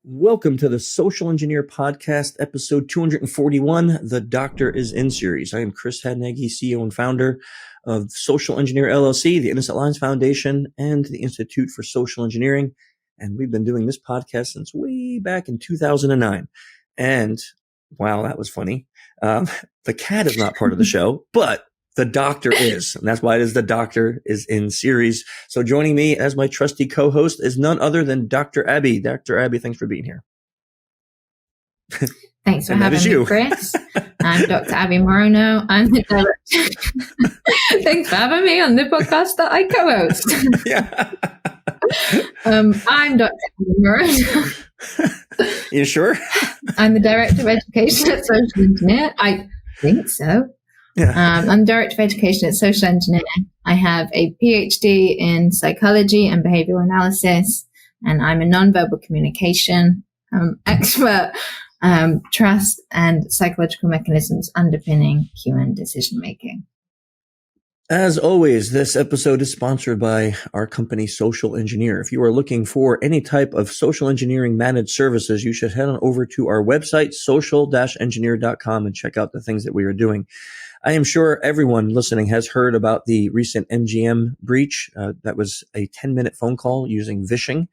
Welcome to the Social Engineer Podcast, episode 241, The Doctor is In series. I am Chris Hadnaghi, CEO and founder of Social Engineer LLC, the Innocent Lines Foundation, and the Institute for Social Engineering. And we've been doing this podcast since way back in 2009. And wow, that was funny. The cat is not part of the show, but the Doctor is, and that's why it is The Doctor is In series. So joining me as my trusty co-host is none other than Dr. Abbie. Dr. Abbie, thanks for being here. Thanks for having me, Chris. I'm Dr. Abbie Maroño. I'm the director. Thanks for having me on the podcast that I co-host. Yeah. I'm Dr. Abbie Maroño. You sure? I'm the Director of Education at Social Engineer. I think so. Yeah. I'm Director of Education at Social Engineer. I have a PhD in psychology and behavioral analysis, and I'm a nonverbal communication expert, trust and psychological mechanisms underpinning human decision making. As always, this episode is sponsored by our company, Social Engineer. If you are looking for any type of social engineering managed services, you should head on over to our website, social-engineer.com, and check out the things that we are doing. I am sure everyone listening has heard about the recent MGM breach. That was a 10-minute phone call using vishing.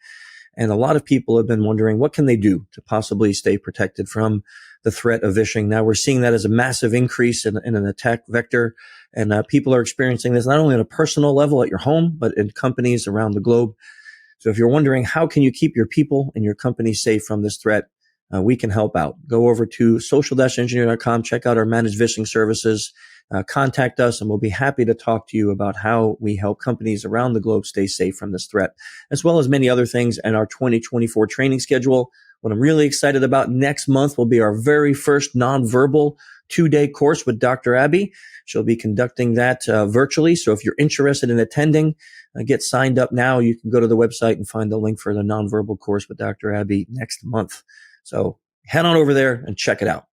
And a lot of people have been wondering, what can they do to possibly stay protected from the threat of vishing? Now we're seeing that as a massive increase in an attack vector. And people are experiencing this not only on a personal level at your home, but in companies around the globe. So if you're wondering, how can you keep your people and your company safe from this threat? We can help out. Go over to social-engineer.com, check out our managed vishing services, contact us, and we'll be happy to talk to you about how we help companies around the globe stay safe from this threat, as well as many other things in our 2024 training schedule. What I'm really excited about next month will be our very first nonverbal 2-day course with Dr. Abbie. She'll be conducting that virtually. So if you're interested in attending, get signed up now. You can go to the website and find the link for the nonverbal course with Dr. Abbie next month. So head on over there and check it out.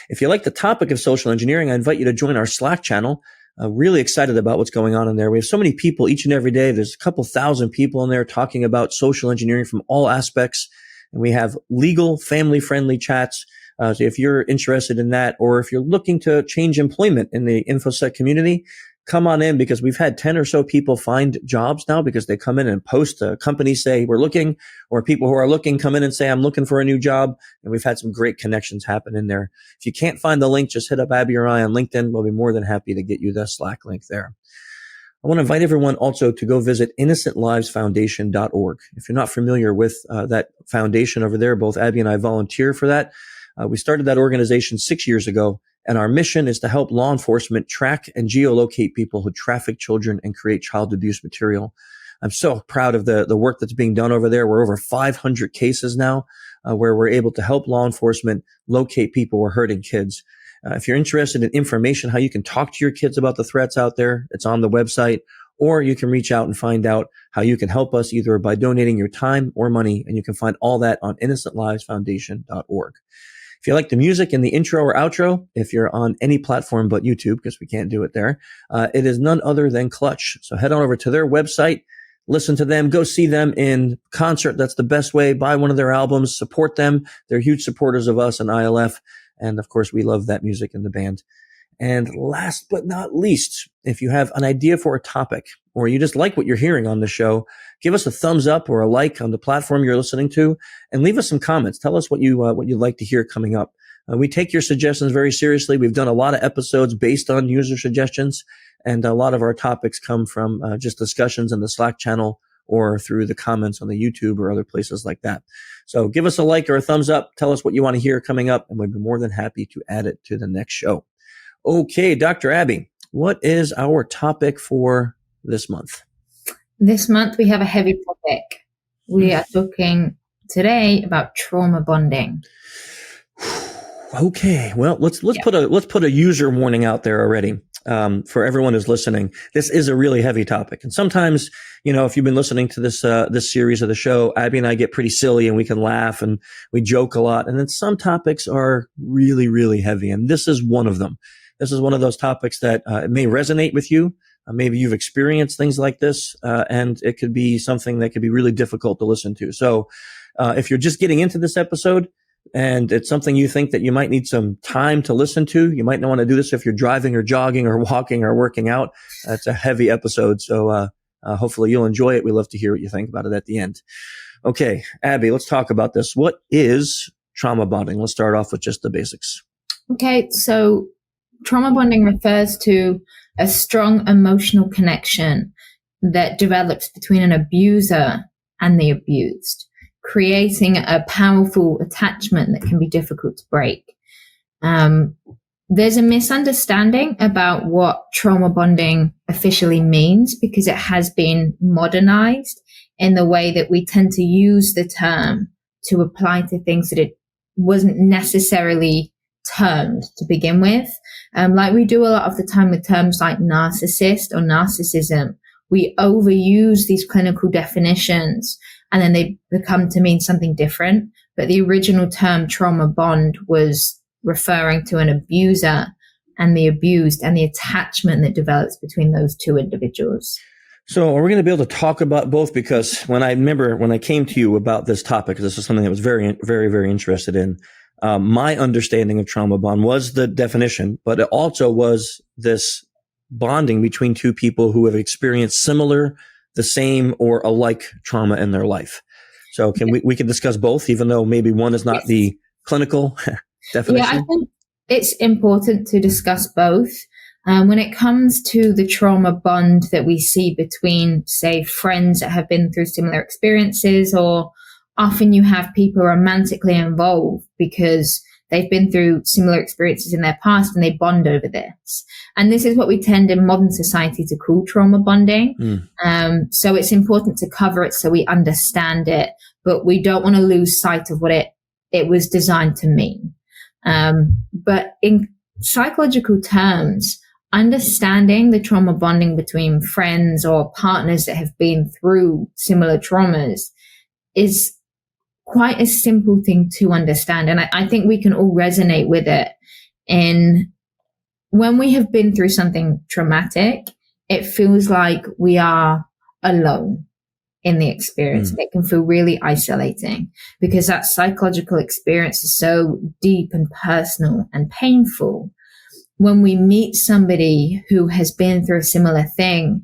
If you like the topic of social engineering, I invite you to join our Slack channel. Really excited about what's going on in there. We have so many people each and every day. There's a couple thousand people in there talking about social engineering from all aspects. And we have legal, family-friendly chats. So if you're interested in that, or if you're looking to change employment in the InfoSec community, come on in, because we've had 10 or so people find jobs now because they come in and post. Companies say, we're looking, or people who are looking come in and say, I'm looking for a new job. And we've had some great connections happen in there. If you can't find the link, just hit up Abbie or I on LinkedIn. We'll be more than happy to get you the Slack link there. I want to invite everyone also to go visit innocentlivesfoundation.org. If you're not familiar with that foundation over there, both Abbie and I volunteer for that. We started that organization 6 years ago, and our mission is to help law enforcement track and geolocate people who traffic children and create child abuse material. I'm so proud of the work that's being done over there. We're over 500 cases now where we're able to help law enforcement locate people who are hurting kids. If you're interested in information, how you can talk to your kids about the threats out there, it's on the website, or you can reach out and find out how you can help us either by donating your time or money. And you can find all that on innocentlivesfoundation.org. If you like the music in the intro or outro, if you're on any platform but YouTube, because we can't do it there, it is none other than Clutch. So head on over to their website, listen to them, go see them in concert. That's the best way. Buy one of their albums, support them. They're huge supporters of us and ILF. And of course, we love that music in the band. And last but not least, if you have an idea for a topic, or you just like what you're hearing on the show, give us a thumbs up or a like on the platform you're listening to, and leave us some comments. Tell us what you'd like to hear coming up. We take your suggestions very seriously. We've done a lot of episodes based on user suggestions, and a lot of our topics come from just discussions in the Slack channel or through the comments on the YouTube or other places like that. So give us a like or a thumbs up. Tell us what you want to hear coming up, and we'd be more than happy to add it to the next show. Okay, Dr. Abbie, what is our topic for this month? This month we have a heavy topic. We are talking today about trauma bonding. Okay, well, let's put a user warning out there already for everyone who's listening. This is a really heavy topic, and sometimes, if you've been listening to this series of the show, Abbie and I get pretty silly and we can laugh and we joke a lot, and then some topics are really, really heavy, and this is one of them. This is one of those topics that it may resonate with you, maybe you've experienced things like this, and it could be something that could be really difficult to listen to. So if you're just getting into this episode and it's something you think that you might need some time to listen to, you might not want to do this if you're driving or jogging or walking or working out. It's a heavy episode. So hopefully you'll enjoy it. We love to hear what you think about it at the end. Okay, Abbie, let's talk about this. What is trauma bonding? Let's start off with just the basics. Okay, so trauma bonding refers to a strong emotional connection that develops between an abuser and the abused, creating a powerful attachment that can be difficult to break. There's a misunderstanding about what trauma bonding officially means because it has been modernized in the way that we tend to use the term to apply to things that it wasn't necessarily termed to begin with. Like we do a lot of the time with terms like narcissist or narcissism, we overuse these clinical definitions and then they become to mean something different. But the original term trauma bond was referring to an abuser and the abused and the attachment that develops between those two individuals. So are we going to be able to talk about both? Because when I came to you about this topic, this is something I was very, very, very interested in. My understanding of trauma bond was the definition, but it also was this bonding between two people who have experienced similar, the same, or alike trauma in their life. So we can discuss both, even though maybe one is not the clinical definition? Yeah, I think it's important to discuss both. When it comes to the trauma bond that we see between, say, friends that have been through similar experiences, or often you have people romantically involved because they've been through similar experiences in their past and they bond over this. And this is what we tend in modern society to call trauma bonding. So it's important to cover it so we understand it, but we don't want to lose sight of what it was designed to mean. But in psychological terms, understanding the trauma bonding between friends or partners that have been through similar traumas is quite a simple thing to understand. And I think we can all resonate with it. And when we have been through something traumatic, it feels like we are alone in the experience. It can feel really isolating because that psychological experience is so deep and personal and painful. When we meet somebody who has been through a similar thing,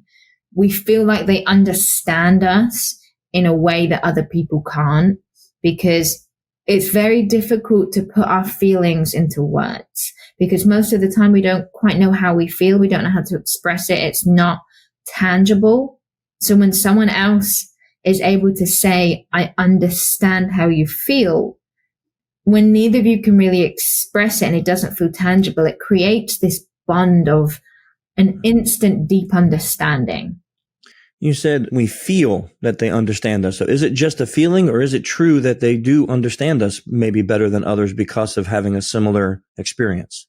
we feel like they understand us in a way that other people can't, because it's very difficult to put our feelings into words, because most of the time we don't quite know how we feel. We don't know how to express it. It's not tangible. So when someone else is able to say, I understand how you feel, when neither of you can really express it and it doesn't feel tangible, it creates this bond of an instant deep understanding. You said we feel that they understand us. So is it just a feeling, or is it true that they do understand us maybe better than others because of having a similar experience?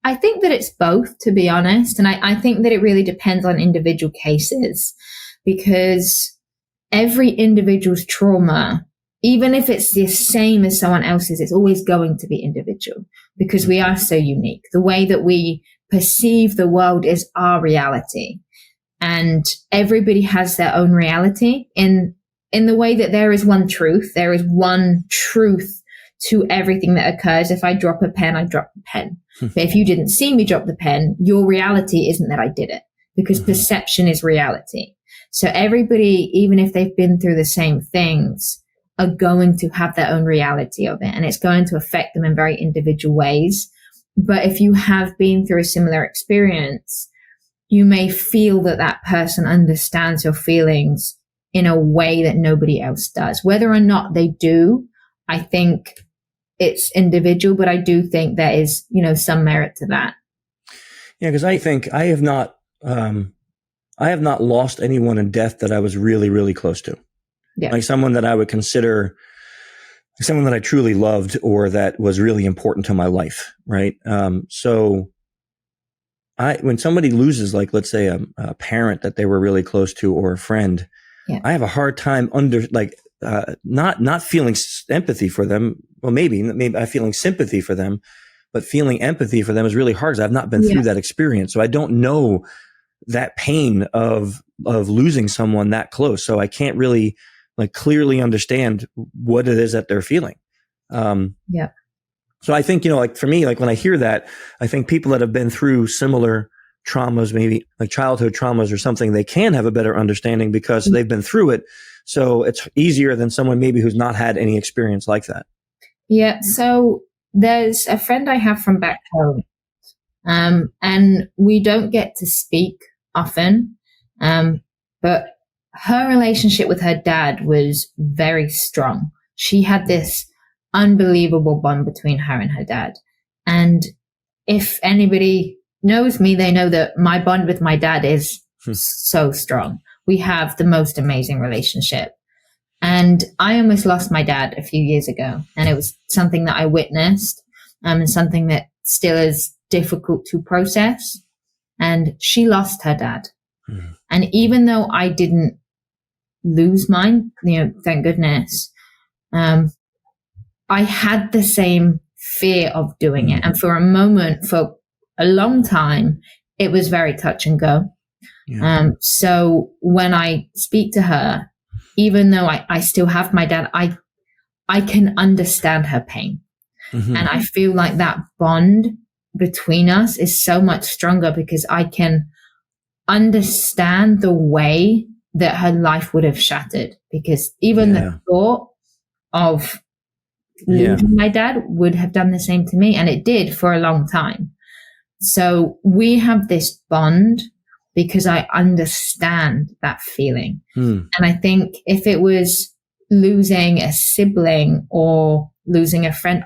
I think that it's both, to be honest. And I think that it really depends on individual cases, because every individual's trauma, even if it's the same as someone else's, it's always going to be individual because we are so unique. The way that we perceive the world is our reality. And everybody has their own reality in the way that there is one truth. There is one truth to everything that occurs. If I drop a pen, I drop the pen. But if you didn't see me drop the pen, your reality isn't that I did it, because perception is reality. So everybody, even if they've been through the same things, are going to have their own reality of it. And it's going to affect them in very individual ways. But if you have been through a similar experience, you may feel that that person understands your feelings in a way that nobody else does. Whether or not they do, I think it's individual, but I do think there is, some merit to that. Yeah, because I think I have not lost anyone in death that I was really, really close to. Yeah. Like someone that I would consider someone that I truly loved or that was really important to my life. Right. So when somebody loses, like, let's say a parent that they were really close to, or a friend, I have a hard time not feeling empathy for them. Well, maybe I'm feeling sympathy for them, but feeling empathy for them is really hard because I've not been through that experience. So I don't know that pain of losing someone that close. So I can't really like clearly understand what it is that they're feeling. Yeah. So I think, like for me, like when I hear that, I think people that have been through similar traumas, maybe like childhood traumas or something, they can have a better understanding because they've been through it. So it's easier than someone maybe who's not had any experience like that. Yeah. So there's a friend I have from back home, and we don't get to speak often, but her relationship with her dad was very strong. She had this unbelievable bond between her and her dad. And if anybody knows me, they know that my bond with my dad is so strong. We have the most amazing relationship. And I almost lost my dad a few years ago. And it was something that I witnessed, and something that still is difficult to process. And she lost her dad. Mm-hmm. And even though I didn't lose mine, thank goodness, I had the same fear of doing it. And for a moment, for a long time, it was very touch and go. Yeah. So when I speak to her, even though I still have my dad, I can understand her pain. Mm-hmm. And I feel like that bond between us is so much stronger because I can understand the way that her life would have shattered. Because even the thought of losing my dad would have done the same to me. And it did for a long time. So we have this bond because I understand that feeling. And I think if it was losing a sibling or losing a friend,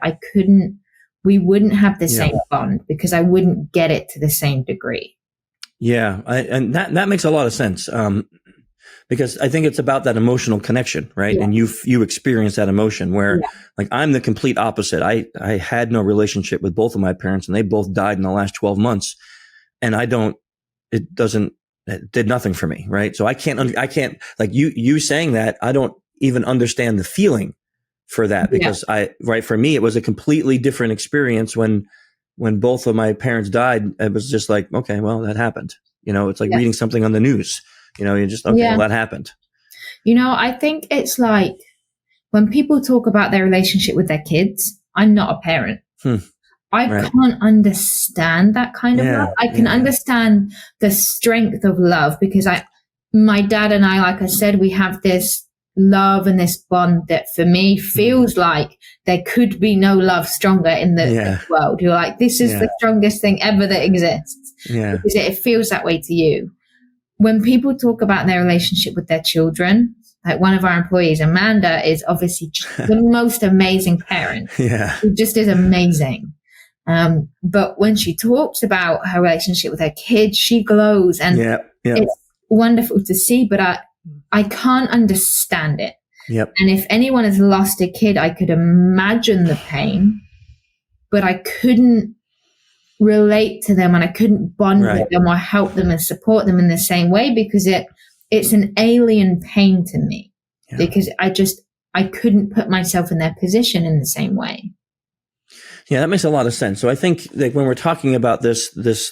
we wouldn't have the same bond because I wouldn't get it to the same degree. Yeah. And that makes a lot of sense. Because I think it's about that emotional connection, right? Yeah. And you experience that emotion where like I'm the complete opposite. I had no relationship with both of my parents and they both died in the last 12 months. And it did nothing for me, right? So I can't like you saying that, I don't even understand the feeling for that because for me, it was a completely different experience when both of my parents died. It was just like, okay, well, that happened. It's like reading something on the news. You're just, okay, well, that happened. I think it's like when people talk about their relationship with their kids, I'm not a parent. I can't understand that kind of love. I can understand the strength of love because my dad and I, like I said, we have this love and this bond that for me feels like there could be no love stronger in the world. You're like, this is the strongest thing ever that exists. Yeah. Because it feels that way to you. When people talk about their relationship with their children, like one of our employees, Amanda, is obviously the most amazing parent. Yeah. She just is amazing. But when she talks about her relationship with her kids, she glows and it's wonderful to see, but I can't understand it. Yep. And if anyone has lost a kid, I could imagine the pain, but I couldn't relate to them and I couldn't bond with them or help them and support them in the same way because it's an alien pain to me because I couldn't put myself in their position in the same way. Yeah, that makes a lot of sense. So I think that when we're talking about this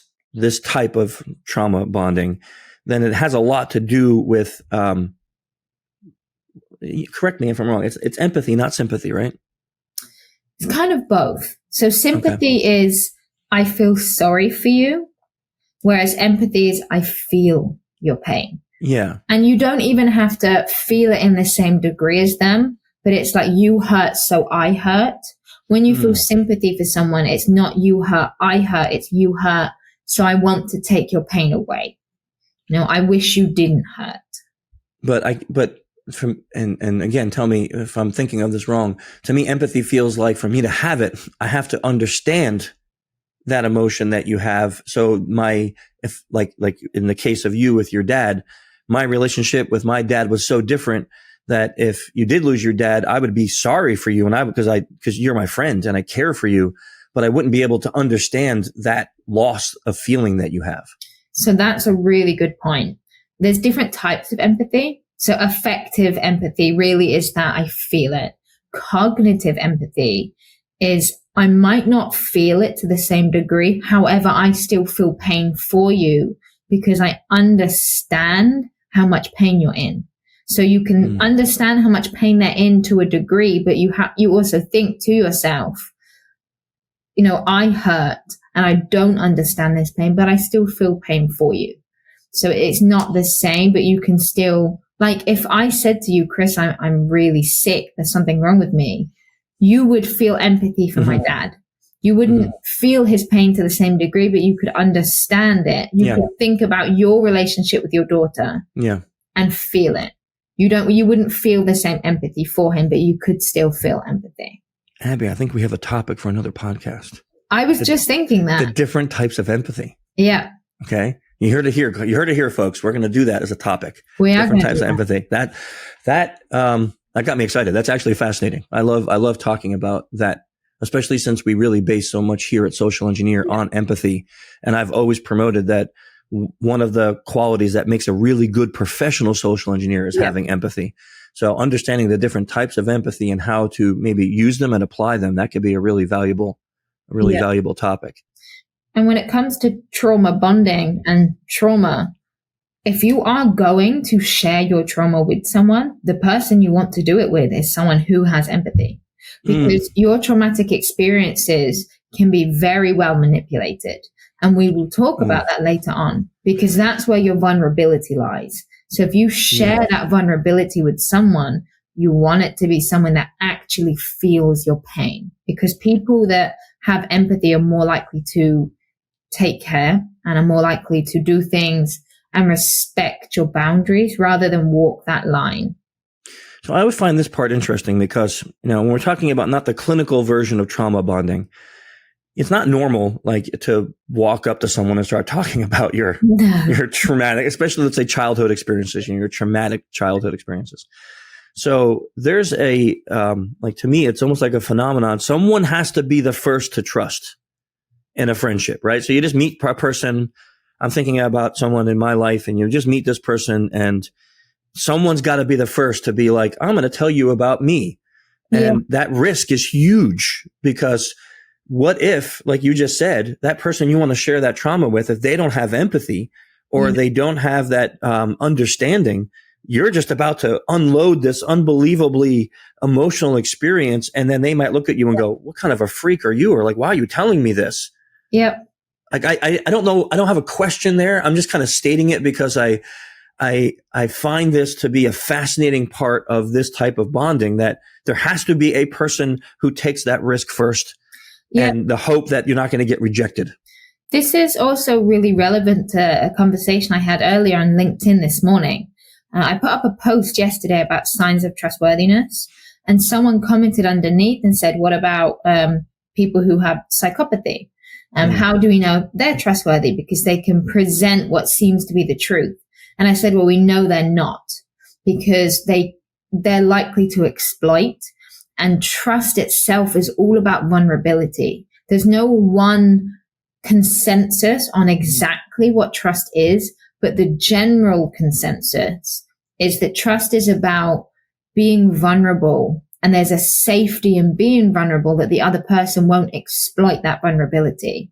type of trauma bonding, then it has a lot to do with, correct me if I'm wrong, it's empathy, not sympathy, right? It's kind of both. So sympathy is, I feel sorry for you, whereas empathy is, I feel your pain. Yeah. And you don't even have to feel it in the same degree as them, but it's like you hurt, so I hurt. When you feel sympathy for someone, it's not you hurt, I hurt, it's you hurt, so I want to take your pain away. I wish you didn't hurt. But again, tell me if I'm thinking of this wrong. To me, empathy feels like for me to have it, I have to understand that emotion that you have. So if in the case of you with your dad, my relationship with my dad was so different that if you did lose your dad, I would be sorry for you because you're my friend and I care for you, but I wouldn't be able to understand that loss of feeling that you have. So that's a really good point. There's different types of empathy. So affective empathy really is that I feel it. Cognitive empathy is I might not feel it to the same degree. However, I still feel pain for you because I understand how much pain you're in. So you can understand how much pain they're in to a degree, but you also think to yourself, I hurt and I don't understand this pain, but I still feel pain for you. So it's not the same, but you can still, like, if I said to you, Chris, I'm really sick, there's something wrong with me, you would feel empathy for my dad. You wouldn't feel his pain to the same degree, but you could understand it. You could think about your relationship with your daughter and feel it. You wouldn't feel the same empathy for him, but you could still feel empathy. Abbie, I think we have a topic for another podcast. I was just thinking that. The different types of empathy. Yeah. Okay. You heard it here, folks. We're going to do that as a topic. We are different types of empathy. That got me excited. That's actually fascinating. I love talking about that, especially since we really base so much here at Social Engineer on empathy. And I've always promoted that one of the qualities that makes a really good professional social engineer is having empathy. So understanding the different types of empathy and how to maybe use them and apply them, that could be a really valuable topic. And when it comes to trauma bonding and trauma, if you are going to share your trauma with someone, the person you want to do it with is someone who has empathy, because your traumatic experiences can be very well manipulated. And we will talk about that later on, because that's where your vulnerability lies. So if you share that vulnerability with someone, you want it to be someone that actually feels your pain, because people that have empathy are more likely to take care and are more likely to do things and respect your boundaries rather than walk that line. So I always find this part interesting because, when we're talking about not the clinical version of trauma bonding, it's not normal, like, to walk up to someone and start talking about your traumatic, especially, let's say, childhood experiences, your traumatic childhood experiences. So there's to me, it's almost like a phenomenon. Someone has to be the first to trust in a friendship, right? So you just meet a person. I'm thinking about someone in my life, and you just meet this person, and someone's got to be the first to be like, I'm going to tell you about me. And that risk is huge, because what if, like you just said, that person you want to share that trauma with, if they don't have empathy or they don't have that understanding, you're just about to unload this unbelievably emotional experience. And then they might look at you and go, what kind of a freak are you? Or like, why are you telling me this? Yep. Like, I don't know. I don't have a question there. I'm just kind of stating it because I find this to be a fascinating part of this type of bonding, that there has to be a person who takes that risk first. And the hope that you're not going to get rejected. This is also really relevant to a conversation I had earlier on LinkedIn this morning. I put up a post yesterday about signs of trustworthiness, and someone commented underneath and said, what about people who have psychopathy? How do we know they're trustworthy? Because they can present what seems to be the truth. And I said, well, we know they're not, because they're likely to exploit. And trust itself is all about vulnerability. There's no one consensus on exactly what trust is, but the general consensus is that trust is about being vulnerable, and there's a safety in being vulnerable, that the other person won't exploit that vulnerability.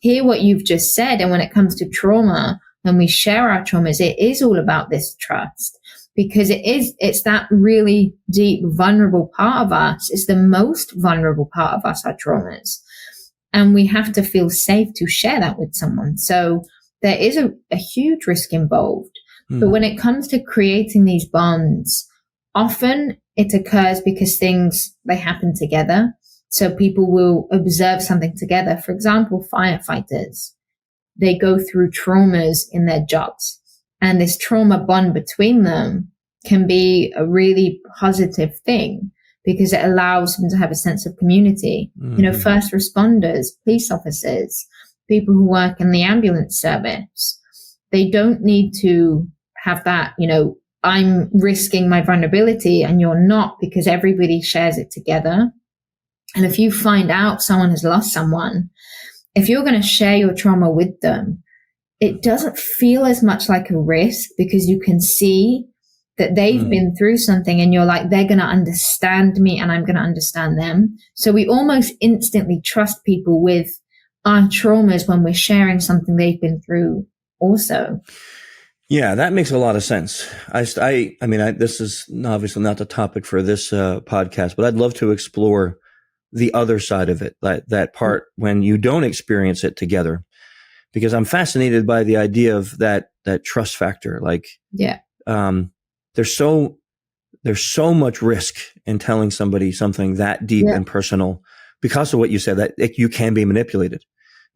Hear what you've just said. And when it comes to trauma, when we share our traumas, it is all about this trust. Because it's that really deep, vulnerable part of us. It's the most vulnerable part of us, our traumas. And we have to feel safe to share that with someone. So there is a huge risk involved. But when it comes to creating these bonds, often it occurs because they happen together. So people will observe something together. For example, firefighters, they go through traumas in their jobs. And this trauma bond between them can be a really positive thing, because it allows them to have a sense of community. First responders, police officers, people who work in the ambulance service, they don't need to have that, I'm risking my vulnerability and you're not, because everybody shares it together. And if you find out someone has lost someone, if you're going to share your trauma with them, it doesn't feel as much like a risk, because you can see that they've been through something, and you're like, they're going to understand me and I'm going to understand them. So we almost instantly trust people with our traumas when we're sharing something they've been through also. Yeah, that makes a lot of sense. I mean, this is obviously not the topic for this podcast, but I'd love to explore the other side of it, that part when you don't experience it together, because I'm fascinated by the idea of that trust factor. Like, there's so much risk in telling somebody something that deep and personal because of what you said, that you can be manipulated.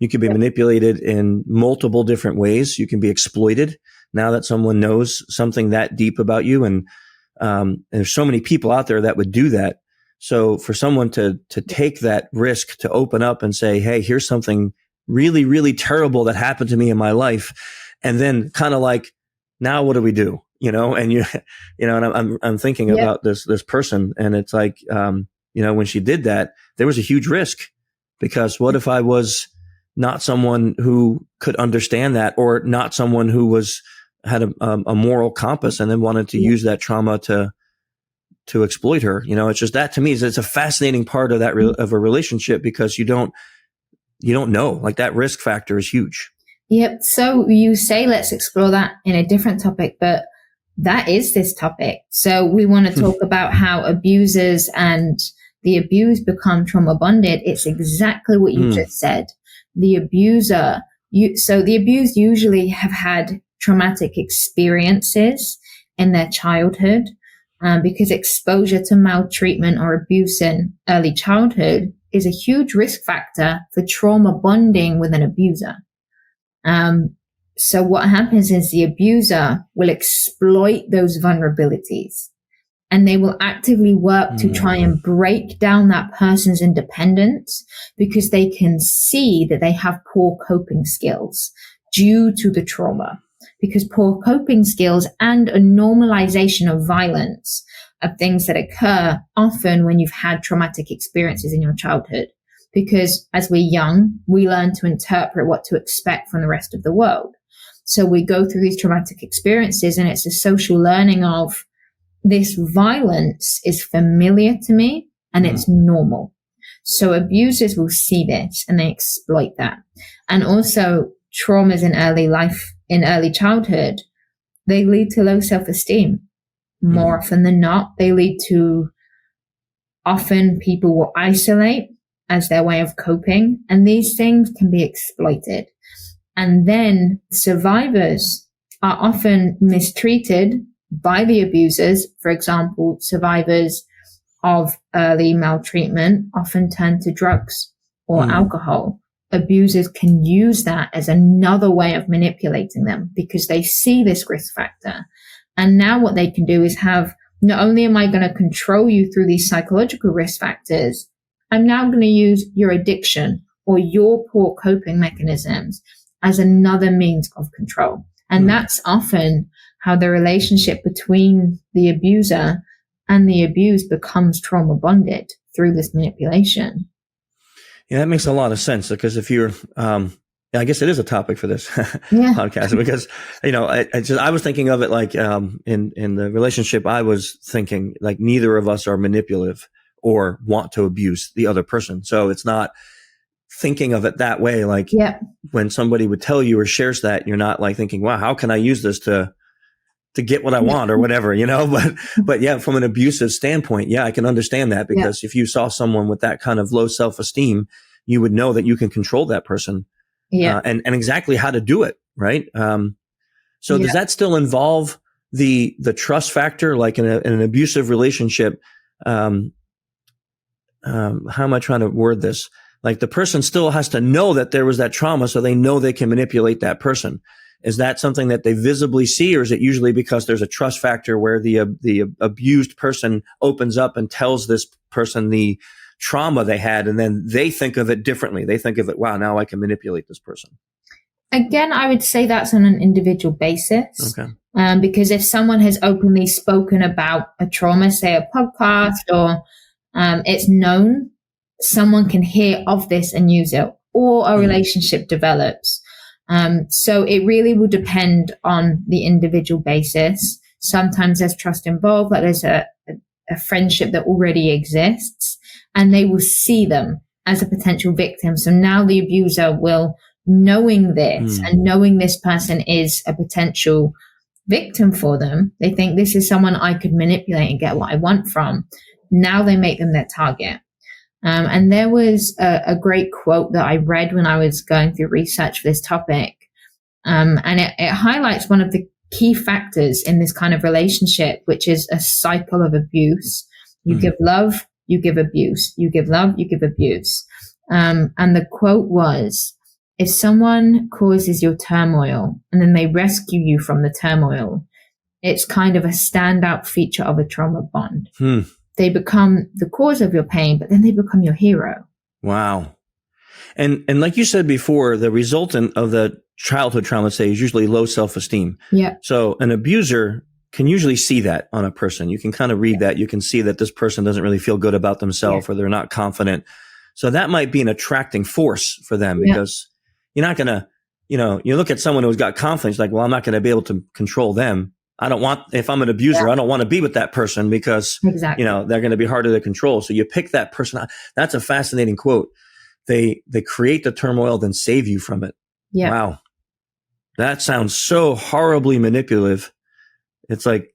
You can be manipulated in multiple different ways. You can be exploited now that someone knows something that deep about you. And there's so many people out there that would do that. So for someone to take that risk to open up and say, hey, here's something really, really terrible that happened to me in my life. And then kind of like, now what do we do? And and I'm thinking about this person, and it's like, when she did that, there was a huge risk, because what if I was not someone who could understand that, or not someone who had a moral compass and then wanted to use that trauma to exploit her. It's just, that to me it's a fascinating part of that of a relationship, because you don't know, like, that risk factor is huge. Yep. So you say, let's explore that in a different topic, but that is this topic. So we want to talk about how abusers and the abused become trauma bonded. It's exactly what you just said. The abuser, the abused usually have had traumatic experiences in their childhood, because exposure to maltreatment or abuse in early childhood is a huge risk factor for trauma bonding with an abuser. So what happens is the abuser will exploit those vulnerabilities, and they will actively work to try and break down that person's independence, because they can see that they have poor coping skills due to the trauma. Because poor coping skills and a normalization of violence are things that occur often when you've had traumatic experiences in your childhood. Because as we're young, we learn to interpret what to expect from the rest of the world. So we go through these traumatic experiences, and it's a social learning of, this violence is familiar to me and it's normal. So abusers will see this and they exploit that. And also traumas in early life, in early childhood, they lead to low self-esteem. More often than not, they lead to, often people will isolate as their way of coping, and these things can be exploited. And then survivors are often mistreated by the abusers. For example, survivors of early maltreatment often turn to drugs or alcohol. Abusers can use that as another way of manipulating them, because they see this risk factor. And now what they can do is have, not only am I going to control you through these psychological risk factors, I'm now going to use your addiction or your poor coping mechanisms as another means of control. And that's often how the relationship between the abuser and the abused becomes trauma bonded, through this manipulation. Yeah, that makes a lot of sense, because if you're, I guess it is a topic for this podcast, because, I was thinking of it like, in the relationship, I was thinking like, neither of us are manipulative or want to abuse the other person. So it's not thinking of it that way. Like, when somebody would tell you or shares that, you're not like thinking, wow, how can I use this to get what I want or whatever, but yeah, from an abusive standpoint, I can understand that, because if you saw someone with that kind of low self-esteem, you would know that you can control that person, and exactly how to do it. Right. So does that still involve the trust factor? Like in an abusive relationship, how am I trying to word this? Like, the person still has to know that there was that trauma, so they know they can manipulate that person. Is that something that they visibly see, or is it usually because there's a trust factor where the abused person opens up and tells this person the trauma they had, and then they think of it differently? They think of it, wow, now I can manipulate this person. Again, I would say that's on an individual basis. Okay. Because if someone has openly spoken about a trauma, say a podcast, or it's known, someone can hear of this and use it, or a relationship develops. So it really will depend on the individual basis. Sometimes there's trust involved, like there's a friendship that already exists, and they will see them as a potential victim. So now the abuser will knowing this and knowing this person is a potential victim for them, they think this is someone I could manipulate and get what I want from. Now they make them their target. And there was a great quote that I read when I was going through research for this topic. And it highlights one of the key factors in this kind of relationship, which is a cycle of abuse. You give love, you give abuse. You give love, you give abuse. And the quote was, if someone causes your turmoil and then they rescue you from the turmoil, it's kind of a standout feature of a trauma bond. They become the cause of your pain, but then they become your hero. Wow. And like you said before, the resultant of the childhood trauma, say, is usually low self-esteem. Yeah. So an abuser can usually see that on a person. You can kind of read that. You can see that this person doesn't really feel good about themselves or they're not confident. So that might be an attracting force for them because you're not going to, you look at someone who's got confidence, like, well, I'm not going to be able to control them. I don't want, if I'm an abuser, I don't want to be with that person because, they're going to be harder to control. So you pick that person. That's a fascinating quote. They create the turmoil, then save you from it. Yeah. Wow. That sounds so horribly manipulative. It's like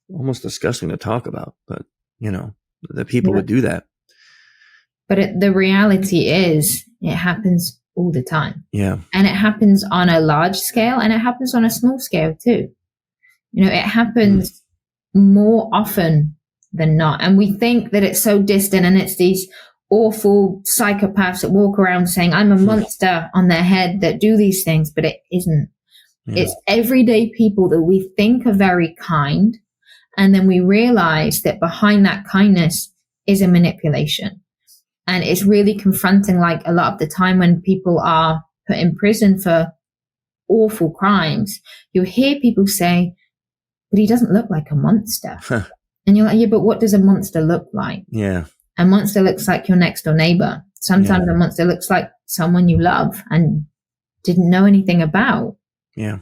almost disgusting to talk about, but the people would do that. But the reality is it happens all the time. Yeah. And it happens on a large scale and it happens on a small scale too. It happens more often than not. And we think that it's so distant and it's these awful psychopaths that walk around saying, I'm a monster on their head that do these things, but it isn't. Yeah. It's everyday people that we think are very kind. And then we realize that behind that kindness is a manipulation. And it's really confronting, like a lot of the time when people are put in prison for awful crimes, you'll hear people say, but he doesn't look like a monster. And you're like, yeah, but what does a monster look like? Yeah. A monster looks like your next door neighbor. Sometimes a monster looks like someone you love and didn't know anything about. Yeah.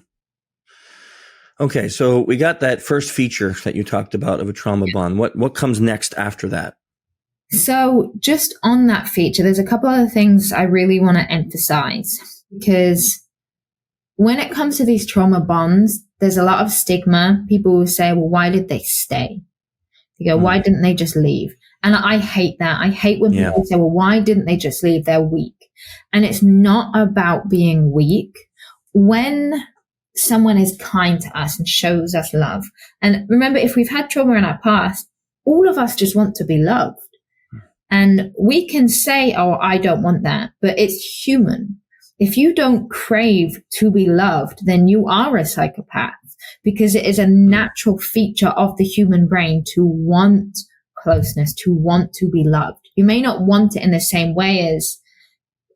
Okay. So we got that first feature that you talked about of a trauma bond. What comes next after that? So just on that feature, there's a couple other things I really want to emphasize, because when it comes to these trauma bonds, there's a lot of stigma. People will say, well, why did they stay? They go, why didn't they just leave? And I hate that. I hate when people say, well, why didn't they just leave? They're weak. And it's not about being weak. When someone is kind to us and shows us love, and remember, if we've had trauma in our past, all of us just want to be loved. And we can say, oh, I don't want that, but it's human. If you don't crave to be loved, then you are a psychopath, because it is a natural feature of the human brain to want closeness, to want to be loved. You may not want it in the same way as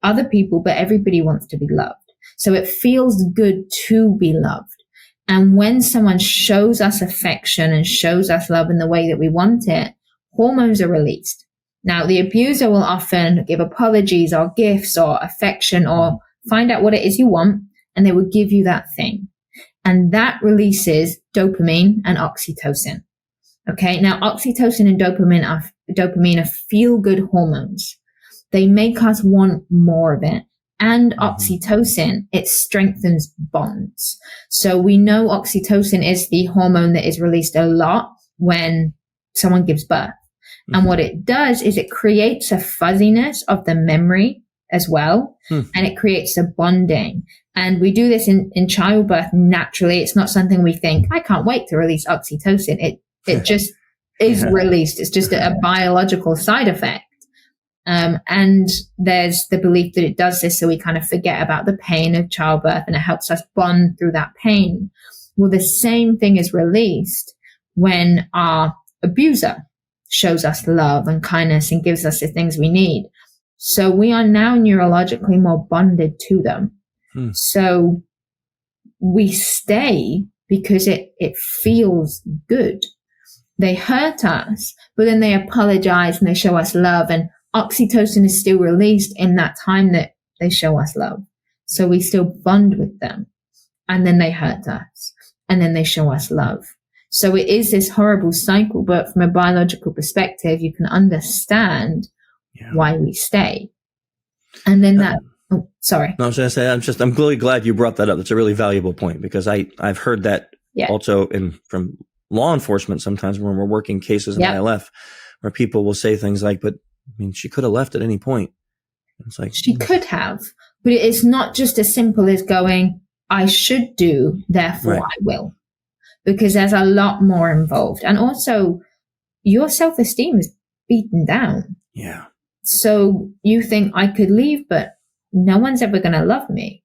other people, but everybody wants to be loved. So it feels good to be loved. And when someone shows us affection and shows us love in the way that we want it, hormones are released. Now, the abuser will often give apologies or gifts or affection or find out what it is you want, and they will give you that thing. And that releases dopamine and oxytocin. Okay. Now, oxytocin and dopamine are feel-good hormones. They make us want more of it. And oxytocin, it strengthens bonds. So we know oxytocin is the hormone that is released a lot when someone gives birth. And what it does is it creates a fuzziness of the memory as well. And it creates a bonding. And we do this in childbirth naturally. It's not something we think, I can't wait to release oxytocin. It just is released. It's just a biological side effect. And there's the belief that it does this so we kind of forget about the pain of childbirth and it helps us bond through that pain. Well, the same thing is released when our abuser shows us love and kindness and gives us the things we need. So we are now neurologically more bonded to them. So we stay because it feels good. They hurt us, but then they apologize and they show us love, and oxytocin is still released in that time that they show us love. So we still bond with them, and then they hurt us, and then they show us love. So it is this horrible cycle, but from a biological perspective, you can understand why we stay. And then Oh, sorry. No, I was going to say, I'm really glad you brought that up. That's a really valuable point, because I've heard that also from law enforcement sometimes when we're working cases in ILF, where people will say things like, but I mean, she could have left at any point. It's like, she could have, but it's not just as simple as going, I should do, therefore I will, because there's a lot more involved. And also your self-esteem is beaten down. Yeah. So you think I could leave, but no one's ever going to love me.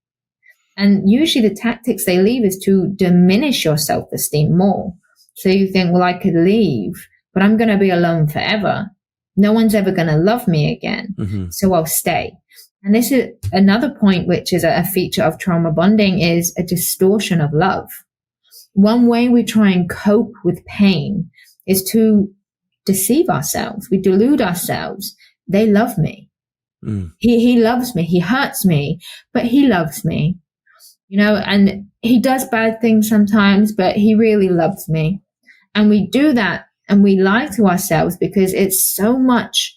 And usually the tactics they leave is to diminish your self-esteem more. So you think, well, I could leave, but I'm going to be alone forever. No one's ever going to love me again. So I'll stay. And this is another point, which is a feature of trauma bonding, is a distortion of love. One way we try and cope with pain is to deceive ourselves. We delude ourselves. They love me. He loves me. He hurts me, but he loves me. You know, and he does bad things sometimes, but he really loves me. And we do that and we lie to ourselves because it's so much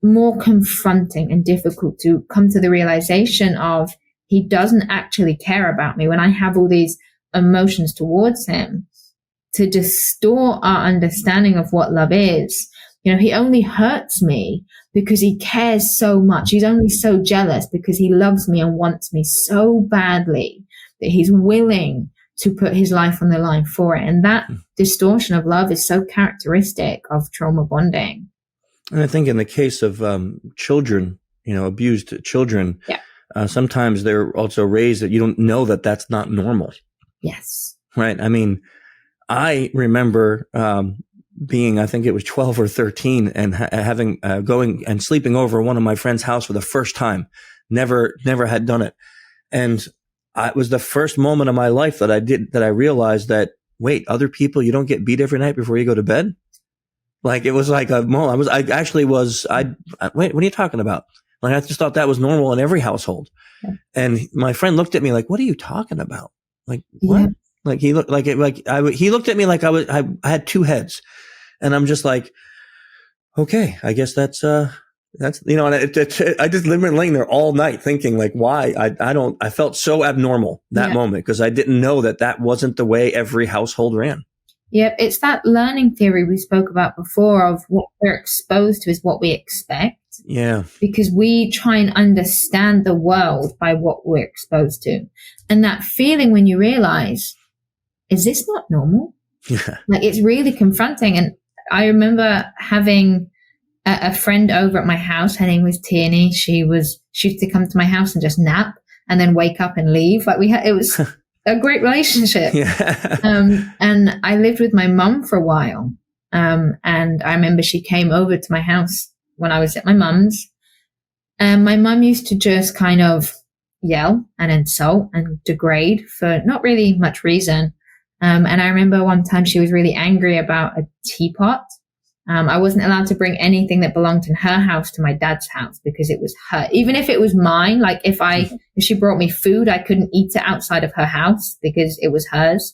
more confronting and difficult to come to the realization of he doesn't actually care about me when I have all these emotions towards him, to distort our understanding of what love is. You know, he only hurts me because he cares so much. He's only so jealous because he loves me and wants me so badly that he's willing to put his life on the line for it. And that distortion of love is so characteristic of trauma bonding. And I think in the case of children, you know, abused children, sometimes they're also raised that you don't know that that's not normal. Yes. Right. I mean, I remember being, I think it was 12 or 13, and having going and sleeping over one of my friend's house for the first time. Never had done it. And it was the first moment of my life that I realized that, wait, other people, you don't get beat every night before you go to bed? Like, it was like a moment. Wait, what are you talking about? Like, I just thought that was normal in every household. Yeah. And my friend looked at me like, what are you talking about? Like, what? Yeah. Like, he looked he looked at me like I had two heads. And I'm just like, okay, I guess that's, you know, and I just been laying there all night thinking, like, why? I felt so abnormal that moment, because I didn't know that wasn't the way every household ran. Yep. It's that learning theory we spoke about before of what we're exposed to is what we expect. Yeah. Because we try and understand the world by what we're exposed to. And that feeling when you realize, is this not normal? Yeah. Like, it's really confronting. And I remember having a friend over at my house. Her name was Tierney. She used to come to my house and just nap and then wake up and leave. Like, it was a great relationship. Yeah. And I lived with my mum for a while. And I remember she came over to my house when I was at my mum's. And my mum used to just kind of yell and insult and degrade for not really much reason. And I remember one time she was really angry about a teapot. I wasn't allowed to bring anything that belonged in her house to my dad's house because it was her. Even if it was mine, like if she brought me food, I couldn't eat it outside of her house because it was hers.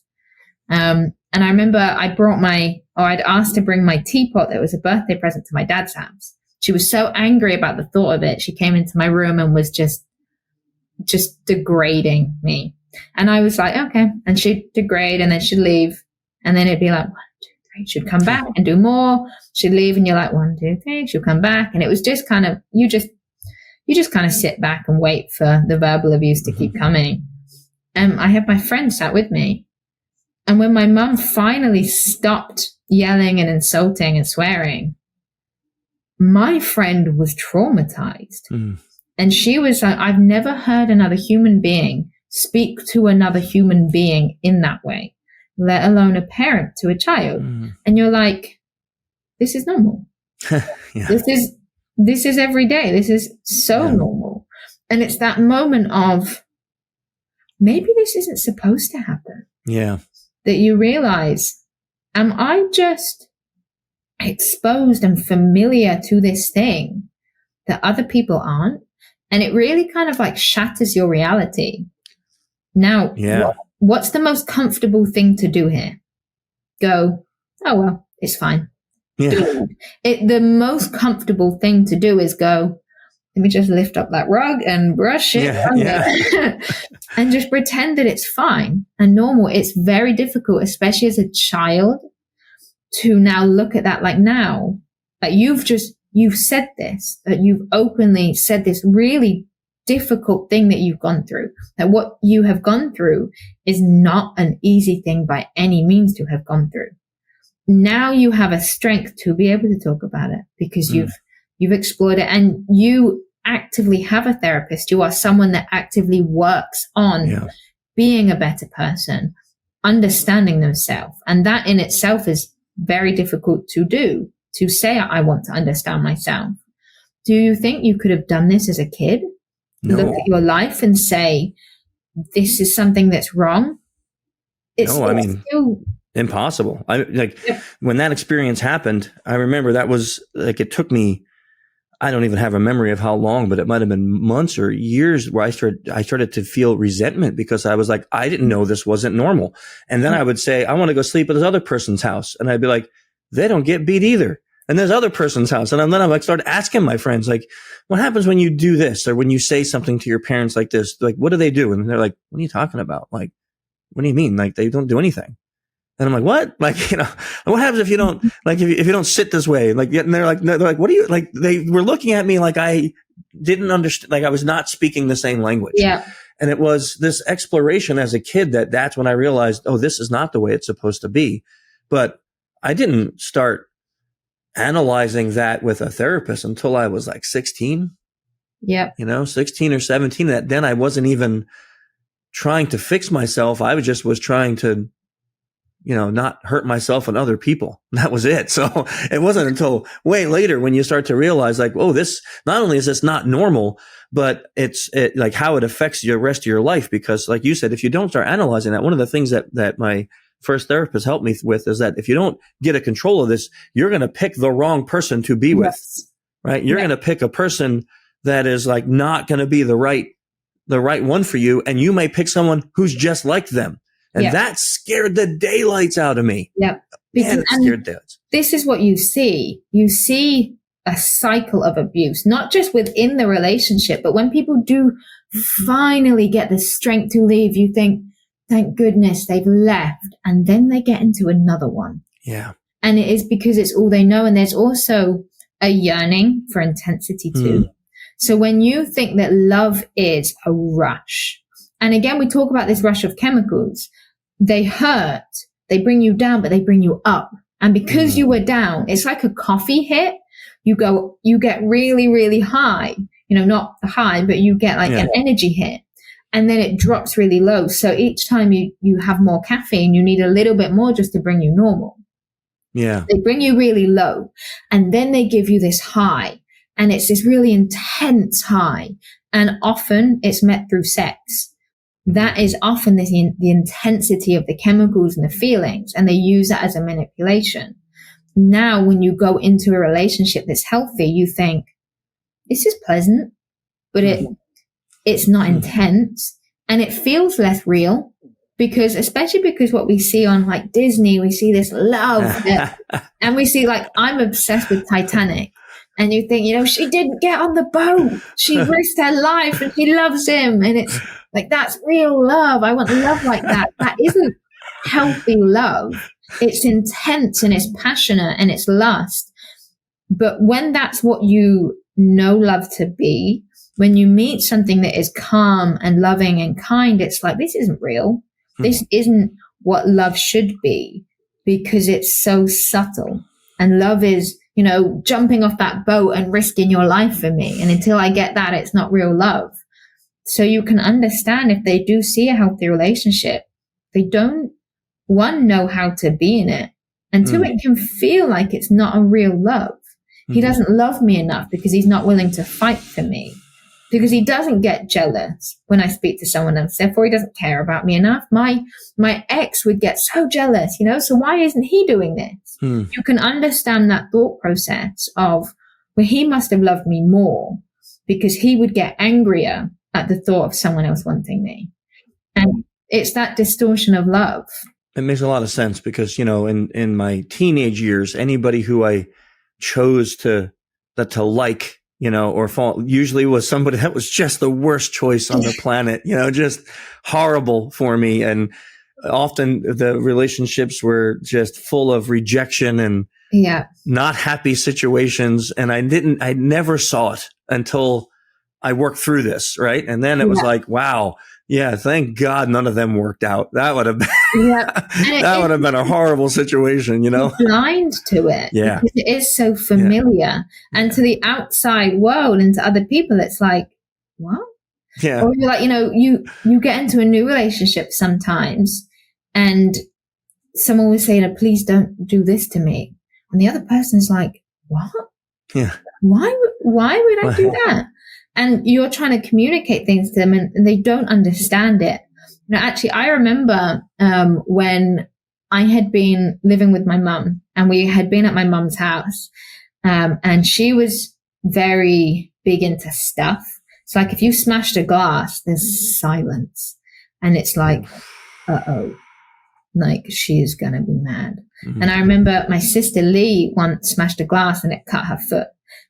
And I remember I'd asked to bring my teapot that was a birthday present to my dad's house. She was so angry about the thought of it. She came into my room and was just degrading me. And I was like, okay. And she'd degrade and then she'd leave. And then it'd be like, 1, 2, 3. She'd come back and do more. She'd leave and you're like, 1, 2, 3. She'll come back. And it was just kind of, you just kind of sit back and wait for the verbal abuse to keep coming. And I had my friend sat with me. And when my mum finally stopped yelling and insulting and swearing, my friend was traumatized. And she was like, I've never heard another human being speak to another human being in that way, let alone a parent to a child. And you're like, this is normal. Yeah. This is every day. This is so normal. And it's that moment of, maybe this isn't supposed to happen. Yeah. That you realize, am I just exposed and familiar to this thing that other people aren't? And it really kind of like shatters your reality. Now, what's the most comfortable thing to do here? Go, oh, well, it's fine. Yeah. The most comfortable thing to do is go, let me just lift up that rug and brush it and just pretend that it's fine and normal. It's very difficult, especially as a child, to now look at that like now. Like you've said this, that you've openly said this really difficult thing that you've gone through. That what you have gone through is not an easy thing by any means to have gone through. Now you have a strength to be able to talk about it because you've explored it, and you actively have a therapist. You are someone that actively works on being a better person, understanding themselves. And that in itself is very difficult to do, to say, I want to understand myself. Do you think you could have done this as a kid? No. Look at your life and say, this is something that's wrong? It's still impossible. When that experience happened, I remember that was like, it took me, I don't even have a memory of how long, but it might have been months or years where I started to feel resentment because I was like, I didn't know this wasn't normal. And then I would say, I want to go sleep at this other person's house. And I'd be like, they don't get beat either. And there's other person's house. And then I like started asking my friends, like, what happens when you do this? Or when you say something to your parents like this? Like, what do they do? And they're like, what are you talking about? Like, what do you mean? Like, they don't do anything. And I'm like, what? Like, you know, what happens if you don't, like, if you don't sit this way? Like, and they're like, what do you, like, they were looking at me like I didn't understand, like I was not speaking the same language. Yeah. And it was this exploration as a kid that's when I realized, oh, this is not the way it's supposed to be. But I didn't start analyzing that with a therapist until I was like 16. Yeah. 16 or 17. Then I wasn't even trying to fix myself. I was trying to, not hurt myself and other people. That was it. So it wasn't until way later when you start to realize like, oh, this, not only is this not normal, but it's like how it affects the rest of your life. Because like you said, if you don't start analyzing that, one of the things that my first therapist helped me with is that if you don't get a control of this, you're going to pick the wrong person to be with, right? You're going to pick a person that is like not going to be the right one for you. And you may pick someone who's just like them. And that scared the daylights out of me. Yeah. Man, it scared daylights. This is what you see. You see a cycle of abuse, not just within the relationship, but when people do finally get the strength to leave, you think, thank goodness they've left. And then they get into another one. Yeah. And it is because it's all they know. And there's also a yearning for intensity too. So when you think that love is a rush, and again, we talk about this rush of chemicals, they hurt, they bring you down, but they bring you up. And because you were down, it's like a coffee hit. You get really, really high, not high, but you get like an energy hit. And then it drops really low. So each time you have more caffeine, you need a little bit more just to bring you normal. Yeah. They bring you really low. And then they give you this high. And it's this really intense high. And often it's met through sex. That is often the intensity of the chemicals and the feelings. And they use that as a manipulation. Now, when you go into a relationship that's healthy, you think, this is pleasant, but it's not intense and it feels less real especially because what we see on like Disney, we see this love and we see like, I'm obsessed with Titanic and you think, she didn't get on the boat. She risked her life and she loves him. And it's like, that's real love. I want love like that. That isn't healthy love. It's intense and it's passionate and it's lust. But when that's what you know love to be, when you meet something that is calm and loving and kind, it's like, this isn't real. This isn't what love should be because it's so subtle. And love is, jumping off that boat and risking your life for me. And until I get that, it's not real love. So you can understand if they do see a healthy relationship, they don't, one, know how to be in it. And two, it can feel like it's not a real love. He doesn't love me enough because he's not willing to fight for me. Because he doesn't get jealous when I speak to someone else. Therefore, he doesn't care about me enough. My ex would get so jealous, so why isn't he doing this? You can understand that thought process of, well, he must have loved me more because he would get angrier at the thought of someone else wanting me. And it's that distortion of love. It makes a lot of sense because, in my teenage years, anybody who I chose to like or fall, usually was somebody that was just the worst choice on the planet, just horrible for me. And often the relationships were just full of rejection and not happy situations. And I never saw it until I worked through this. Right. And then it was like, wow. Yeah, thank God none of them worked out. That would have been that would have been a horrible situation, You're blind to it. Yeah. Because it is so familiar. And to the outside world and to other people, it's like, what? Yeah. Or you're like, you get into a new relationship sometimes and someone will say, please don't do this to me. And the other person's like, what? Yeah. Why would I do that? And you're trying to communicate things to them and they don't understand it. Actually, I remember when I had been living with my mum and we had been at my mum's house and she was very big into stuff. It's like if you smashed a glass, there's silence. And it's like, uh-oh, like she is going to be mad. Mm-hmm. And I remember my sister Lee once smashed a glass and it cut her foot.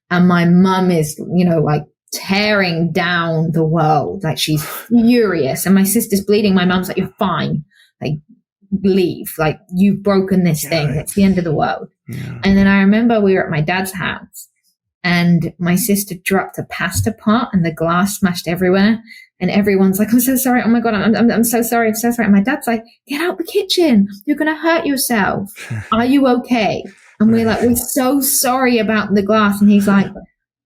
And my mum is, like, tearing down the world, like she's furious, and my sister's bleeding. My mum's like, you're fine, like leave, like you've broken this thing, it's the end of the world. And then I remember we were at my dad's house and my sister dropped a pasta pot and the glass smashed everywhere and everyone's like, I'm so sorry, oh my god, I'm so sorry, and my dad's like, get out the kitchen, you're gonna hurt yourself, are you okay? And we're like, we're so sorry about the glass. And he's like,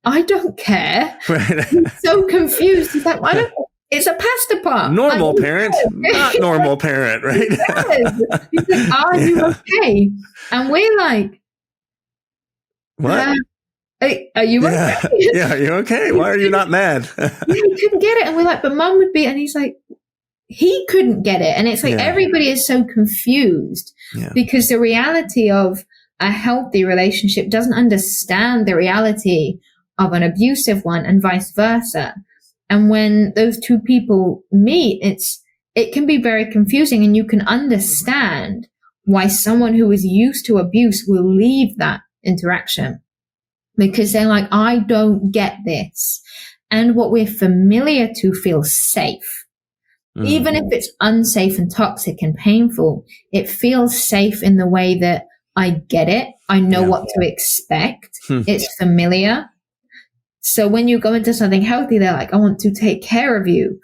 I don't care. Right. He's so confused. He's like, why don't? It's a pasta pot. Normal parent, not normal parent, right? He's like, are you okay? And we're like, what? Are you okay? Yeah, are you okay? Why are you not mad? He couldn't get it. And we're like, but mum would be. And he's like, he couldn't get it. And it's like everybody is so confused because the reality of a healthy relationship doesn't understand the reality of an abusive one and vice versa. And when those two people meet, it can be very confusing, and you can understand why someone who is used to abuse will leave that interaction because they're like, I don't get this. And what we're familiar to feels safe. Mm-hmm. Even if it's unsafe and toxic and painful, it feels safe in the way that I get it. I know what to expect. It's familiar. So when you go into something healthy, they're like, I want to take care of you.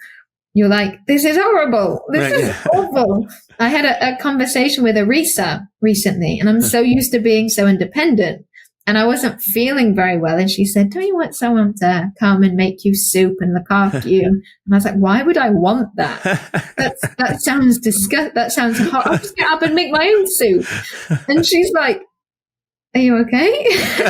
You're like, this is horrible. This is awful. I had a conversation with Arisa recently, and I'm so used to being so independent. And I wasn't feeling very well. And she said, don't you want someone to come and make you soup and look after you? And I was like, why would I want that? That sounds disgusting. That sounds hot. I'll just get up and make my own soup. And she's like, are you okay?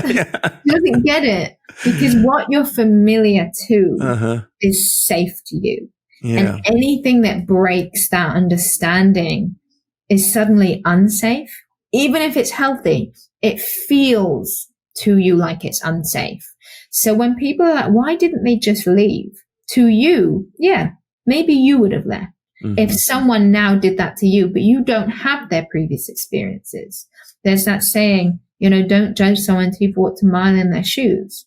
She doesn't get it because what you're familiar to is safe to you. Yeah. And anything that breaks that understanding is suddenly unsafe. Even if it's healthy, it feels to you like it's unsafe. So when people are like, why didn't they just leave? To you, maybe you would have left. Mm-hmm. If someone now did that to you, but you don't have their previous experiences. There's that saying, don't judge someone until you've walked a mile in their shoes.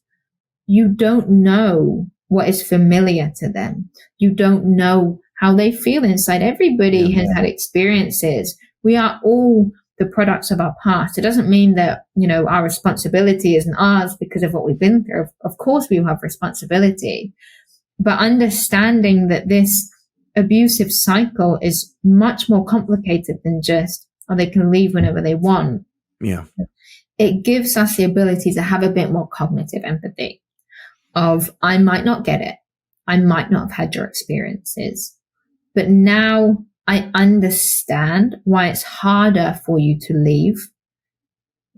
You don't know what is familiar to them. You don't know how they feel inside. Everybody has had experiences. We are all the products of our past. It doesn't mean that, our responsibility isn't ours because of what we've been through. Of course we have responsibility, but understanding that this abusive cycle is much more complicated than just, they can leave whenever they want. Yeah. It gives us the ability to have a bit more cognitive empathy of, I might not get it. I might not have had your experiences, but now I understand why it's harder for you to leave.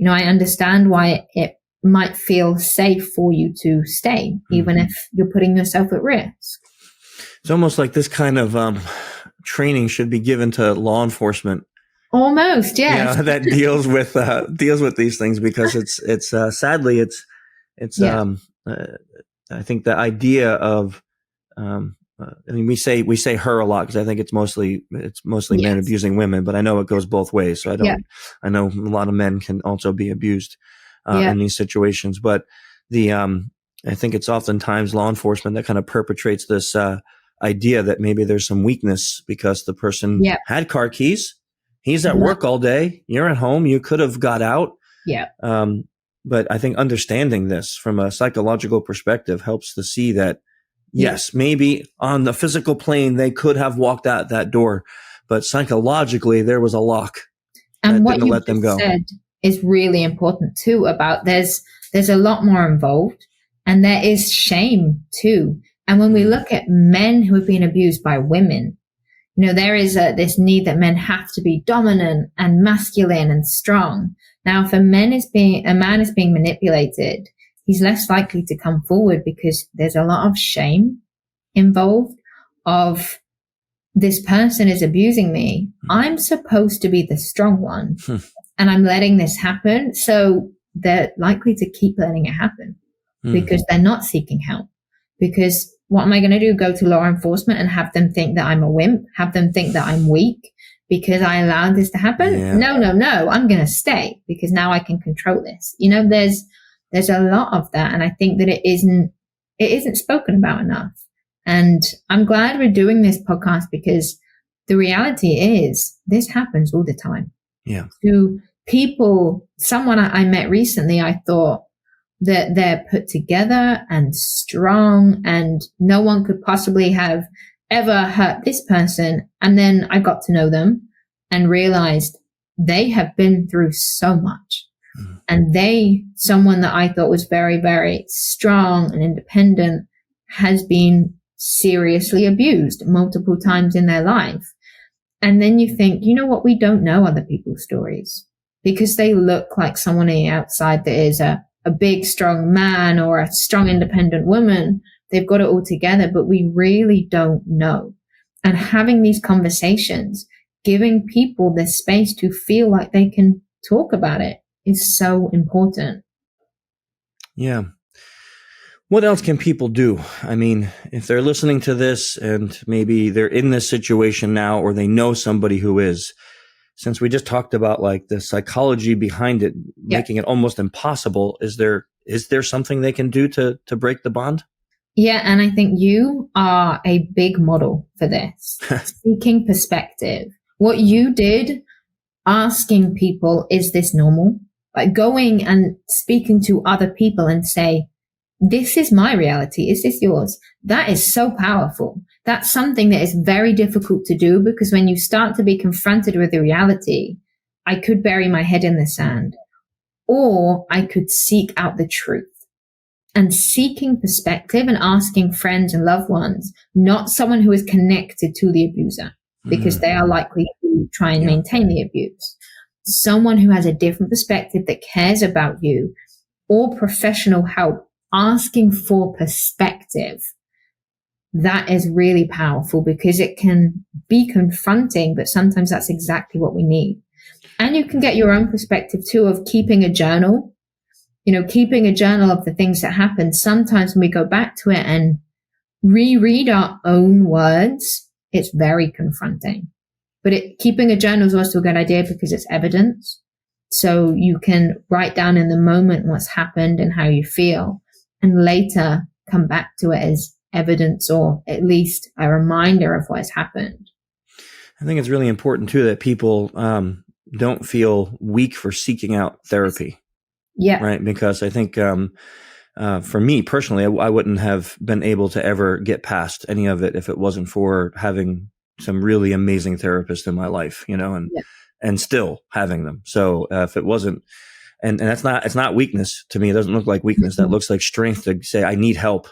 I understand why it might feel safe for you to stay, even if you're putting yourself at risk. It's almost like this kind of training should be given to law enforcement. Almost, yes. That deals with these things, because it's sadly it's I think the idea of we say her a lot because I think it's mostly men abusing women, but I know it goes both ways. So I know a lot of men can also be abused in these situations, but the I think it's oftentimes law enforcement that kind of perpetrates this idea that maybe there's some weakness because the person had car keys. He's at work all day. You're at home. You could have got out. Yeah. But I think understanding this from a psychological perspective helps to see that, yes, maybe on the physical plane, they could have walked out that door, but psychologically there was a lock. And what you said is really important too, about there's a lot more involved, and there is shame too. And when we look at men who have been abused by women, you know, there is this need that men have to be dominant and masculine and strong. Now, if a man is being manipulated, he's less likely to come forward because there's a lot of shame involved of, this person is abusing me. I'm supposed to be the strong one and I'm letting this happen. So they're likely to keep letting it happen because they're not seeking help. Because what am I going to do? Go to law enforcement and have them think that I'm a wimp, have them think that I'm weak because I allowed this to happen? Yeah. No. I'm going to stay because now I can control this. You know, there's a lot of that. And I think that it isn't spoken about enough. And I'm glad we're doing this podcast because the reality is this happens all the time. Yeah. To people, someone I met recently, I thought that they're put together and strong and no one could possibly have ever hurt this person. And then I got to know them and realized they have been through so much. And someone that I thought was very, very strong and independent, has been seriously abused multiple times in their life. And then you think, you know what? We don't know other people's stories because they look like someone on the outside that is a big, strong man or a strong, independent woman. They've got it all together, but we really don't know. And having these conversations, giving people the space to feel like they can talk about it is so important. Yeah. What else can people do? I mean, if they're listening to this and maybe they're in this situation now, or they know somebody who is, since we just talked about like the psychology behind it, making it almost impossible, is there something they can do to break the bond? Yeah. And I think you are a big model for this. Seeking perspective. What you did, asking people, is this normal? Like going and speaking to other people and say, this is my reality. Is this yours? That is so powerful. That's something that is very difficult to do because when you start to be confronted with the reality, I could bury my head in the sand or I could seek out the truth. And seeking perspective and asking friends and loved ones, not someone who is connected to the abuser because they are likely to try and maintain the abuse. Someone who has a different perspective that cares about you, or professional help, asking for perspective. That is really powerful because it can be confronting, but sometimes that's exactly what we need. And you can get your own perspective too of keeping a journal, keeping a journal of the things that happen. Sometimes when we go back to it and reread our own words, it's very confronting. But keeping a journal is also a good idea because it's evidence. So you can write down in the moment what's happened and how you feel, and later come back to it as evidence or at least a reminder of what has happened. I think it's really important too that people don't feel weak for seeking out therapy. Yeah. Right. Because I think for me personally, I wouldn't have been able to ever get past any of it if it wasn't for having some really amazing therapists in my life, and still having them. So if it wasn't, and it's not weakness to me. It doesn't look like weakness. That looks like strength to say, I need help.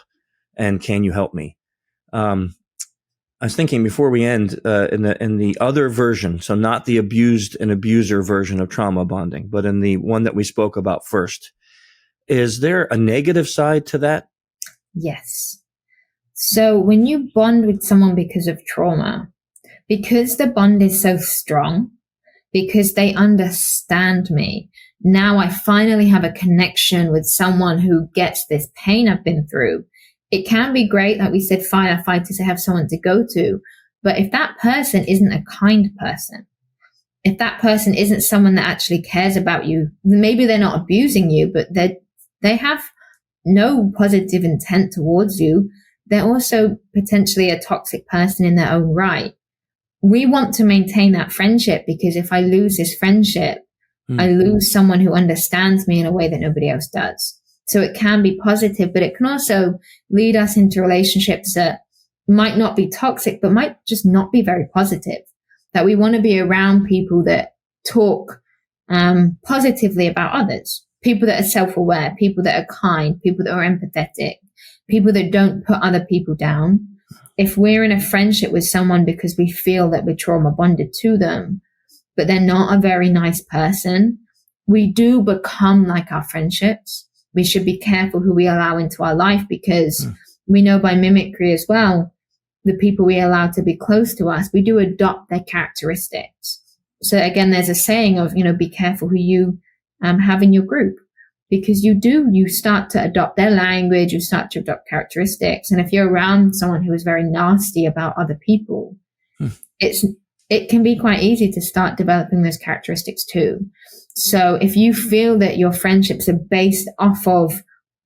And can you help me? I was thinking before we end, in the other version, so not the abused and abuser version of trauma bonding, but in the one that we spoke about first, is there a negative side to that? Yes. So when you bond with someone because of trauma, because the bond is so strong, because they understand me, now I finally have a connection with someone who gets this pain I've been through. It can be great, like we said, firefighters to have someone to go to. But if that person isn't a kind person, if that person isn't someone that actually cares about you, maybe they're not abusing you, but they have no positive intent towards you, they're also potentially a toxic person in their own right. We want to maintain that friendship, because if I lose this friendship, I lose someone who understands me in a way that nobody else does. So it can be positive, but it can also lead us into relationships that might not be toxic, but might just not be very positive. That we want to be around people that talk positively about others, people that are self-aware, people that are kind, people that are empathetic, people that don't put other people down. If we're in a friendship with someone because we feel that we're trauma bonded to them, but they're not a very nice person, we do become like our friendships. We should be careful who we allow into our life, because we know by mimicry as well, the people we allow to be close to us, we do adopt their characteristics. So again, there's a saying of, be careful who you have in your group, because you start to adopt their language, you start to adopt characteristics. And if you're around someone who is very nasty about other people, it can be quite easy to start developing those characteristics too. So if you feel that your friendships are based off of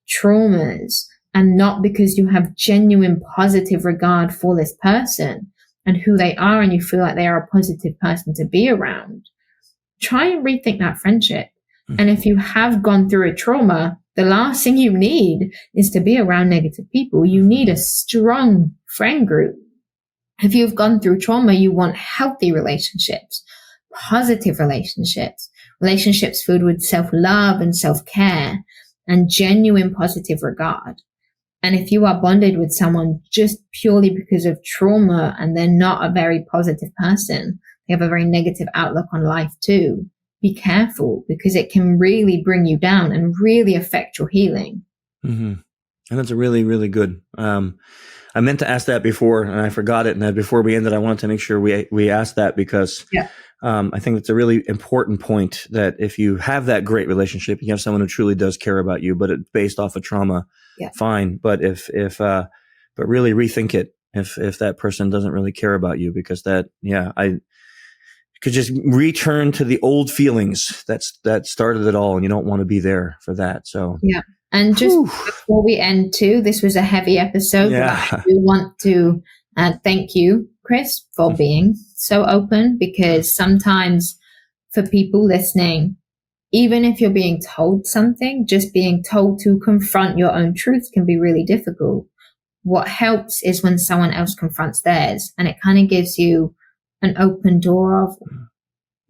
traumas and not because you have genuine positive regard for this person and who they are, and you feel like they are a positive person to be around, try and rethink that friendship. And if you have gone through a trauma, the last thing you need is to be around negative people. You need a strong friend group. If you've gone through trauma, you want healthy relationships, positive relationships, relationships filled with self-love and self-care and genuine positive regard. And if you are bonded with someone just purely because of trauma and they're not a very positive person, they have a very negative outlook on life too, be careful, because it can really bring you down and really affect your healing. And that's a really, really good. I meant to ask that before and I forgot it. And before we ended, I wanted to make sure we asked that, because I think it's a really important point, that if you have that great relationship, you have someone who truly does care about you, but it's based off of trauma, fine. But but really rethink it if that person doesn't really care about you, because I could just return to the old feelings that started it all, and you don't want to be there for that. So and just before we end too, this was a heavy episode, but I do want to thank you, Chris, for being so open, because sometimes for people listening, even if you're being told something, just being told to confront your own truth can be really difficult. What helps is when someone else confronts theirs, and it kind of gives you an open door of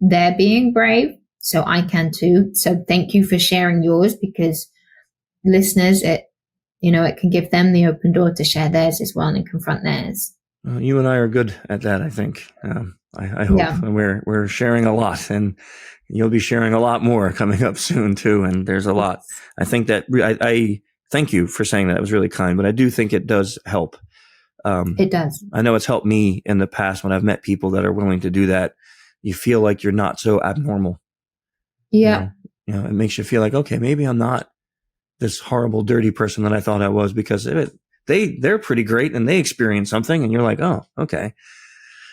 their being brave, so I can too. So thank you for sharing yours, because listeners, it can give them the open door to share theirs as well and confront theirs. Well, you and I are good at that, I think. I hope. And we're sharing a lot, and you'll be sharing a lot more coming up soon too. And there's a lot. I think that I thank you for saying that. It was really kind, but I do think it does help. It does. I know it's helped me in the past when I've met people that are willing to do that. You feel like you're not so abnormal. Yeah. It makes you feel like, okay, maybe I'm not this horrible, dirty person that I thought I was, because they're pretty great and they experience something, and you're like, oh, okay.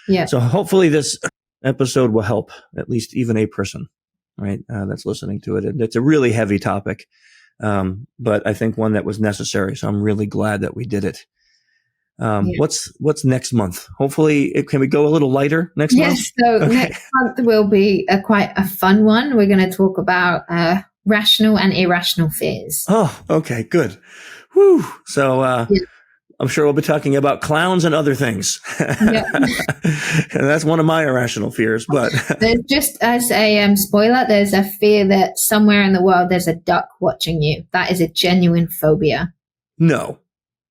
Yeah. So hopefully this episode will help at least even a person, right? That's listening to it. It's a really heavy topic. But I think one that was necessary. So I'm really glad that we did it. What's next month? Hopefully can we go a little lighter next month? Yes. So next month will be quite a fun one. We're going to talk about, rational and irrational fears. Oh, okay, good. Whew. So, I'm sure we'll be talking about clowns and other things. And that's one of my irrational fears, but there's, just as a spoiler, there's a fear that somewhere in the world there's a duck watching you. That is a genuine phobia. No.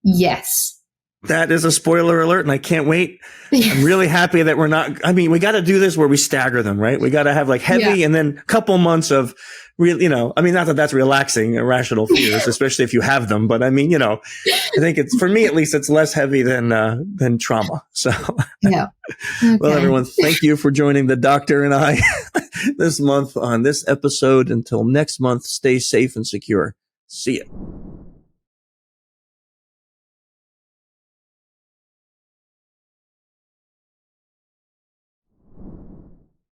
Yes. That is a spoiler alert, and I can't wait. I'm really happy that we're not, we got to do this where we stagger them, right? We got to have like heavy and then a couple months of real, not that that's relaxing, irrational fears, especially if you have them. But I think it's, for me at least, it's less heavy than trauma. So, Okay. Well, everyone, thank you for joining the doctor and I this month on this episode. Until next month, stay safe and secure. See ya.